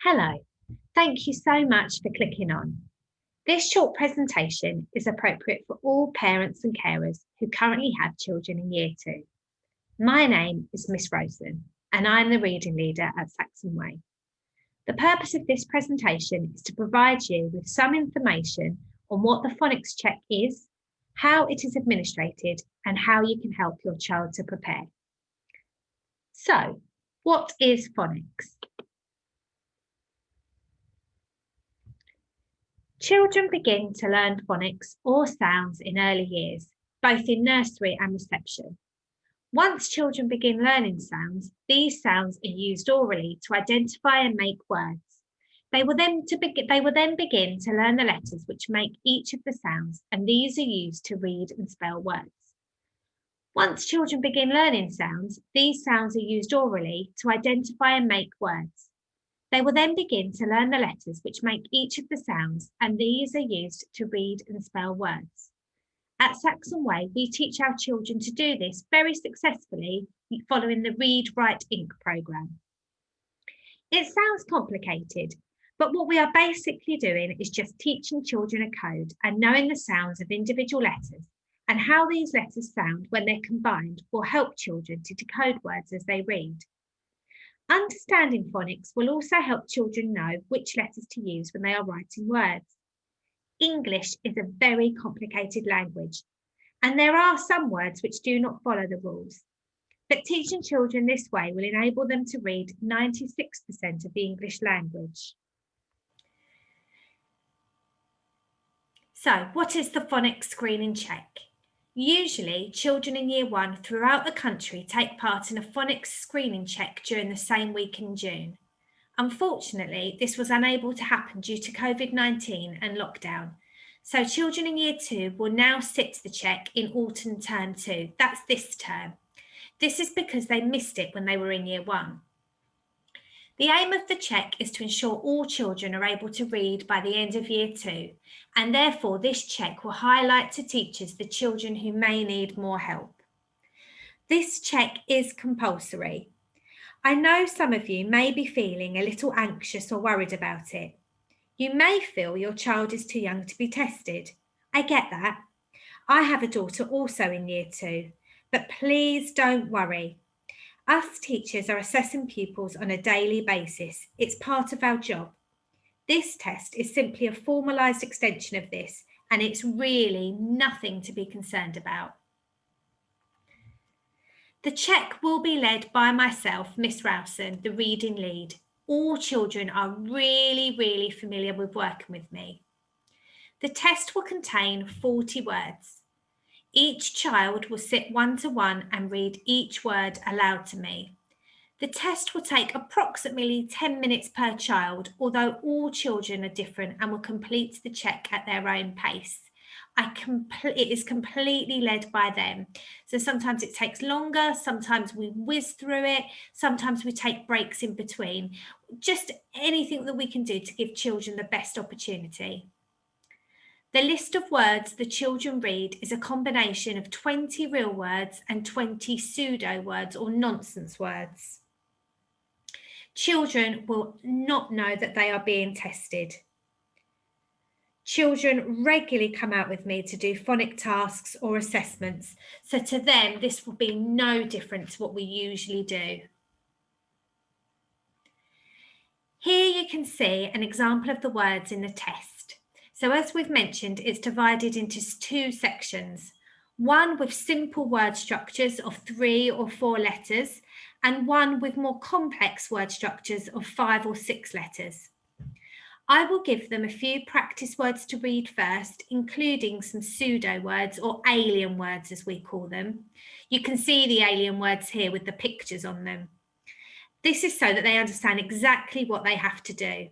Hello, thank you so much for clicking on. This short presentation is appropriate for all parents and carers who currently have children in Year 2. My name is Miss Rowson and I'm the reading leader at Saxon Way. The purpose of this presentation is to provide you with some information on what the phonics check is, how it is administrated, and how you can help your child to prepare. So, what is phonics? Children begin to learn phonics or sounds in early years, both in nursery and reception. Once children begin learning sounds, these sounds are used orally to identify and make words. They will then begin to learn the letters which make each of the sounds, and these are used to read and spell words. Once children begin learning sounds, these sounds are used orally to identify and make words. They will then begin to learn the letters which make each of the sounds, and these are used to read and spell words. At Saxon Way, we teach our children to do this very successfully following the Read, Write, Ink programme. It sounds complicated, but what we are basically doing is just teaching children a code and knowing the sounds of individual letters and how these letters sound when they're combined will help children to decode words as they read. Understanding phonics will also help children know which letters to use when they are writing words. English is a very complicated language, and there are some words which do not follow the rules. But teaching children this way will enable them to read 96% of the English language. So, what is the phonics screening check? Usually, children in Year 1 throughout the country take part in a phonics screening check during the same week in June. Unfortunately, this was unable to happen due to COVID-19 and lockdown. So children in Year 2 will now sit the check in autumn term 2. That's this term. This is because they missed it when they were in Year 1. The aim of the check is to ensure all children are able to read by the end of Year 2, and therefore this check will highlight to teachers the children who may need more help. This check is compulsory. I know some of you may be feeling a little anxious or worried about it. You may feel your child is too young to be tested. I get that. I have a daughter also in Year 2, but please don't worry. Us teachers are assessing pupils on a daily basis. It's part of our job. This test is simply a formalised extension of this, and it's really nothing to be concerned about. The check will be led by myself, Miss Rowson, the reading lead. All children are really familiar with working with me. The test will contain 40 words. Each child will sit one-to-one and read each word aloud to me. The test will take approximately 10 minutes per child, although all children are different and will complete the check at their own pace. It is completely led by them. So sometimes it takes longer, sometimes we whiz through it, sometimes we take breaks in between. Just anything that we can do to give children the best opportunity. The list of words the children read is a combination of 20 real words and 20 pseudo words or nonsense words. Children will not know that they are being tested. Children regularly come out with me to do phonic tasks or assessments, so to them this will be no different to what we usually do. Here you can see an example of the words in the test. So as we've mentioned, it's divided into two sections, one with simple word structures of 3 or 4 letters, and one with more complex word structures of 5 or 6 letters. I will give them a few practice words to read first, including some pseudo words or alien words as we call them. You can see the alien words here with the pictures on them. This is so that they understand exactly what they have to do.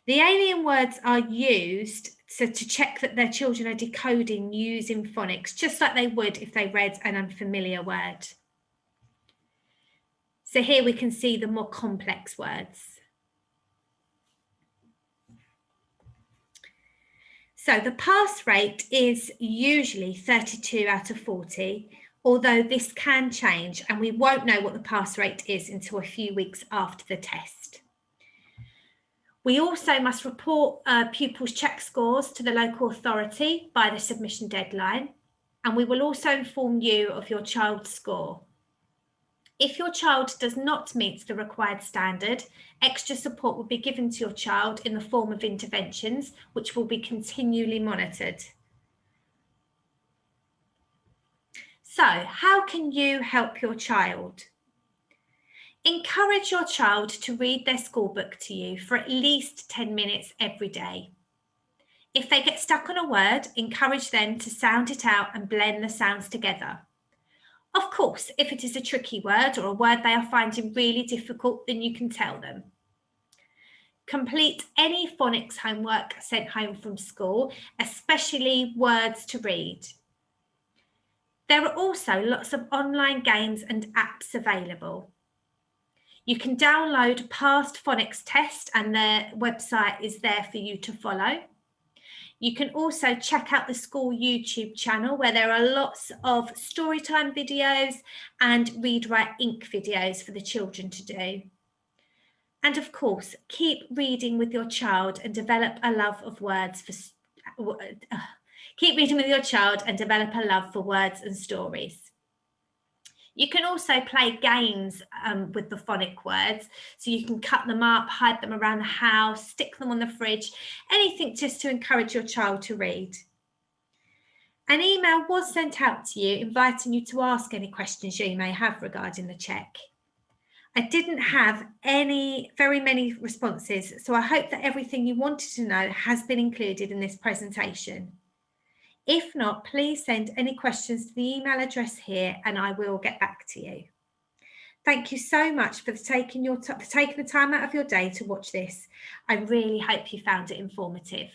The alien words are used to check that their children are decoding using phonics, just like they would if they read an unfamiliar word. So here we can see the more complex words. So the pass rate is usually 32 out of 40, although this can change and we won't know what the pass rate is until a few weeks after the test. We also must report pupils' check scores to the local authority by the submission deadline, and we will also inform you of your child's score. If your child does not meet the required standard, extra support will be given to your child in the form of interventions, which will be continually monitored. So, how can you help your child? Encourage your child to read their school book to you for at least 10 minutes every day. If they get stuck on a word, encourage them to sound it out and blend the sounds together. Of course, if it is a tricky word or a word they are finding really difficult, then you can tell them. Complete any phonics homework sent home from school, especially words to read. There are also lots of online games and apps available. You can download past phonics tests and their website is there for you to follow. You can also check out the school YouTube channel where there are lots of storytime videos and Read Write Ink videos for the children to do. And of course, keep reading with your child and develop a love of words keep reading with your child and develop a love for words and stories. You can also play games with the phonic words, so you can cut them up, hide them around the house, stick them on the fridge, anything just to encourage your child to read. An email was sent out to you inviting you to ask any questions you may have regarding the check. I didn't have very many responses, so I hope that everything you wanted to know has been included in this presentation. If not, please send any questions to the email address here and I will get back to you. Thank you so much for taking the time out of your day to watch this. I really hope you found it informative.